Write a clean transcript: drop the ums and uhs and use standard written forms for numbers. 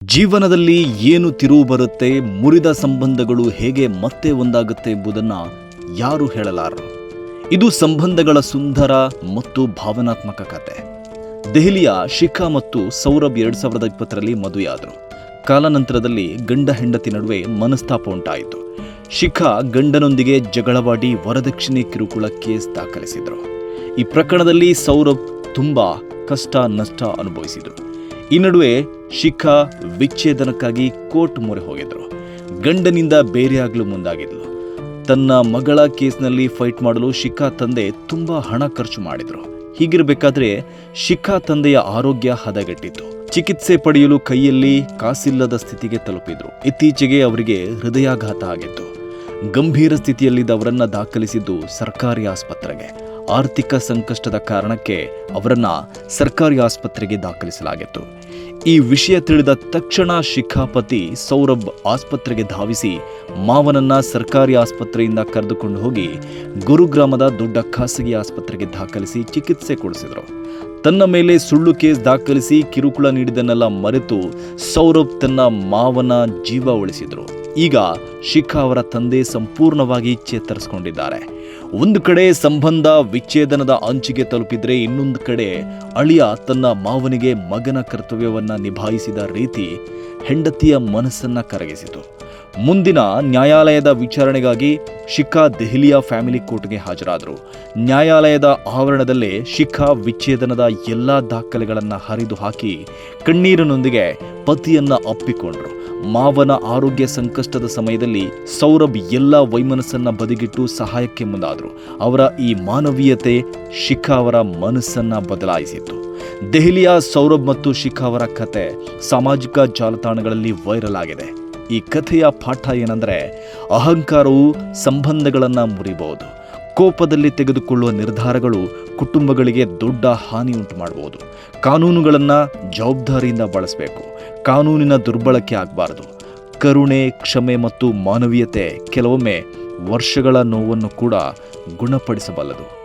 ಜೀವನದಲ್ಲಿ ಏನು ತಿರುವು ಬರುತ್ತೆ, ಮುರಿದ ಸಂಬಂಧಗಳು ಹೇಗೆ ಮತ್ತೆ ಒಂದಾಗುತ್ತೆ ಎಂಬುದನ್ನು ಯಾರು ಹೇಳಲಾರರು. ಇದು ಸಂಬಂಧಗಳ ಸುಂದರ ಮತ್ತು ಭಾವನಾತ್ಮಕ ಕತೆ. ದೆಹಲಿಯ ಶಿಖಾ ಮತ್ತು ಸೌರಭ್ 2020ರಲ್ಲಿ ಮದುವೆಯಾದರು. ಕಾಲಾನಂತರದಲ್ಲಿ ಗಂಡ ಹೆಂಡತಿ ನಡುವೆ ಮನಸ್ತಾಪ ಉಂಟಾಯಿತು. ಶಿಖಾ ಗಂಡನೊಂದಿಗೆ ಜಗಳವಾಡಿ ವರದಕ್ಷಿಣೆ ಕಿರುಕುಳ ಕೇಸ್ ದಾಖಲಿಸಿದರು. ಈ ಪ್ರಕರಣದಲ್ಲಿ ಸೌರಭ್ ತುಂಬಾ ಕಷ್ಟ ನಷ್ಟ ಅನುಭವಿಸಿದರು. ಈ ನಡುವೆ ಶಿಖಾ ವಿಚ್ಛೇದನಕ್ಕಾಗಿ ಕೋರ್ಟ್ ಮೊರೆ ಹೋಗಿದ್ರು. ಗಂಡನಿಂದ ಬೇರೆಯಾಗಲು ಮುಂದಾಗಿದ್ಲು. ತನ್ನ ಮಗಳ ಕೇಸ್ನಲ್ಲಿ ಫೈಟ್ ಮಾಡಲು ಶಿಖಾ ತಂದೆ ತುಂಬಾ ಹಣ ಖರ್ಚು ಮಾಡಿದ್ರು. ಹೀಗಿರಬೇಕಾದ್ರೆ ಶಿಖಾ ತಂದೆಯ ಆರೋಗ್ಯ ಹದಗೆಟ್ಟಿತ್ತು. ಚಿಕಿತ್ಸೆ ಪಡೆಯಲು ಕೈಯಲ್ಲಿ ಕಾಸಿಲ್ಲದ ಸ್ಥಿತಿಗೆ ತಲುಪಿದ್ರು. ಇತ್ತೀಚೆಗೆ ಅವರಿಗೆ ಹೃದಯಾಘಾತ ಆಗಿತ್ತು. ಗಂಭೀರ ಸ್ಥಿತಿಯಲ್ಲಿದ್ದ ಅವರನ್ನ ದಾಖಲಿಸಿದ್ದು ಸರ್ಕಾರಿ ಆಸ್ಪತ್ರೆಗೆ. ಆರ್ಥಿಕ ಸಂಕಷ್ಟದ ಕಾರಣಕ್ಕೆ ಅವರನ್ನ ಸರ್ಕಾರಿ ಆಸ್ಪತ್ರೆಗೆ ದಾಖಲಿಸಲಾಗಿತ್ತು. ಈ ವಿಷಯ ತಿಳಿದ ತಕ್ಷಣ ಶಿಖಾ ಪತಿ ಸೌರಭ್ ಆಸ್ಪತ್ರೆಗೆ ಧಾವಿಸಿ ಮಾವನನ್ನ ಸರ್ಕಾರಿ ಆಸ್ಪತ್ರೆಯಿಂದ ಕರೆದುಕೊಂಡು ಹೋಗಿ ಗುರುಗ್ರಾಮದ ದೊಡ್ಡ ಖಾಸಗಿ ಆಸ್ಪತ್ರೆಗೆ ದಾಖಲಿಸಿ ಚಿಕಿತ್ಸೆ ಕೊಡಿಸಿದ್ರು. ತನ್ನ ಮೇಲೆ ಸುಳ್ಳು ಕೇಸ್ ದಾಖಲಿಸಿ ಕಿರುಕುಳ ನೀಡಿದನ್ನೆಲ್ಲ ಮರೆತು ಸೌರಭ್ ತನ್ನ ಮಾವನ ಜೀವ ಉಳಿಸಿದ್ರು. ಈಗ ಶಿಖಾ ಅವರ ತಂದೆ ಸಂಪೂರ್ಣವಾಗಿ ಚೇತರಿಸಿಕೊಂಡಿದ್ದಾರೆ. ಒಂದು ಕಡೆ ಸಂಬಂಧ ವಿಚ್ಛೇದನದ ಅಂಚಿಗೆ ತಲುಪಿದ್ರೆ, ಇನ್ನೊಂದು ಕಡೆ ಅಳಿಯ ತನ್ನ ಮಾವನಿಗೆ ಮಗನ ಕರ್ತವ್ಯವನ್ನ ನಿಭಾಯಿಸಿದ ರೀತಿ ಹೆಂಡತಿಯ ಮನಸ್ಸನ್ನ ಕರಗಿಸಿತು. ಮುಂದಿನ ನ್ಯಾಯಾಲಯದ ವಿಚಾರಣೆಗಾಗಿ ಶಿಖಾ ದೆಹಲಿಯ ಫ್ಯಾಮಿಲಿ ಕೋರ್ಟ್ಗೆ ಹಾಜರಾದರು. ನ್ಯಾಯಾಲಯದ ಆವರಣದಲ್ಲೇ ಶಿಖಾ ವಿಚ್ಛೇದನದ ಎಲ್ಲಾ ದಾಖಲೆಗಳನ್ನ ಹರಿದು ಹಾಕಿ ಕಣ್ಣೀರಿನೊಂದಿಗೆ ಪತಿಯನ್ನ ಅಪ್ಪಿಕೊಂಡ್ರು. ಮಾವನ ಆರೋಗ್ಯ ಸಂಕಷ್ಟದ ಸಮಯದಲ್ಲಿ ಸೌರಭ್ ಎಲ್ಲ ವೈಮನಸ್ಸನ್ನ ಬದಿಗಿಟ್ಟು ಸಹಾಯಕ್ಕೆ ಮುಂದಾದರು. ಅವರ ಈ ಮಾನವೀಯತೆ ಶಿಖಾ ಅವರ ಮನಸ್ಸನ್ನ ಬದಲಾಯಿಸಿತು. ದೆಹಲಿಯ ಸೌರಭ್ ಮತ್ತು ಶಿಖಾ ಅವರ ಕತೆ ಸಾಮಾಜಿಕ ಜಾಲತಾಣಗಳಲ್ಲಿ ವೈರಲ್ ಆಗಿದೆ. ಈ ಕಥೆಯ ಪಾಠ ಏನಂದ್ರೆ, ಅಹಂಕಾರವು ಸಂಬಂಧಗಳನ್ನ ಮುರಿಬಹುದು. ಕೋಪದಲ್ಲಿ ತೆಗೆದುಕೊಳ್ಳುವ ನಿರ್ಧಾರಗಳು ಕುಟುಂಬಗಳಿಗೆ ದೊಡ್ಡ ಹಾನಿ ಉಂಟು ಮಾಡಬಹುದು. ಕಾನೂನುಗಳನ್ನ ಜವಾಬ್ದಾರಿಯಿಂದ ಬಳಸಬೇಕು. ಕಾನೂನಿನ ದುರ್ಬಳಕೆ ಆಗಬಾರದು. ಕರುಣೆ, ಕ್ಷಮೆ ಮತ್ತು ಮಾನವೀಯತೆ ಕೆಲವೊಮ್ಮೆ ವರ್ಷಗಳ ನೋವನ್ನು ಕೂಡ ಗುಣಪಡಿಸಬಲ್ಲದು.